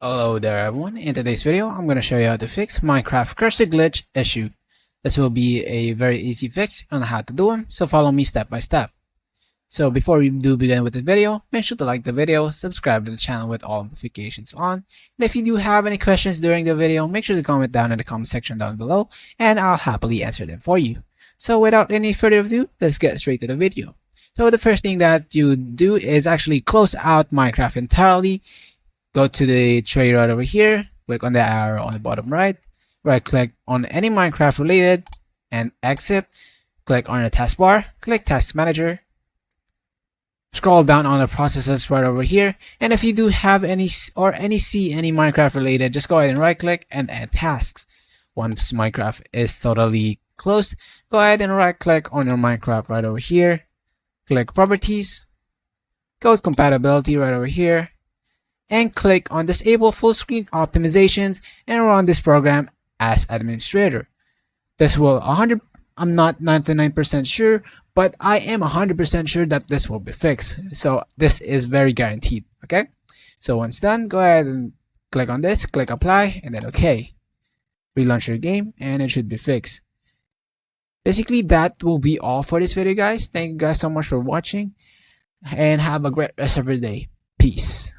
Hello there everyone, in today's video I'm going to show you how to fix Minecraft cursor glitch issue. This will be a very easy fix on how to do them, so follow me step by step. So before we do begin with the video, make sure to like the video, subscribe to the channel with all notifications on, and if you do have any questions during the video, make sure to comment down in the comment section down below and I'll happily answer them for you. So without any further ado, let's get straight to the video. So the first thing that you do is actually close out Minecraft entirely. Go to the tray right over here, click on the arrow on the bottom right click on any Minecraft related and exit. Click on the taskbar, click Task Manager, scroll down on the processes right over here, and if you do have any Minecraft related, just go ahead and right click and add tasks. Once Minecraft is totally closed, go ahead and right click on your Minecraft right over here, click Properties, go with Compatibility right over here, and click on Disable Full Screen Optimizations and run this program as administrator. This will I'm not 99% sure, but I am 100% sure that this will be fixed. So this is very guaranteed, okay? So once done, go ahead and click on this, click Apply, and then OK. Relaunch your game and it should be fixed. Basically, that will be all for this video, guys. Thank you guys so much for watching and have a great rest of your day. Peace.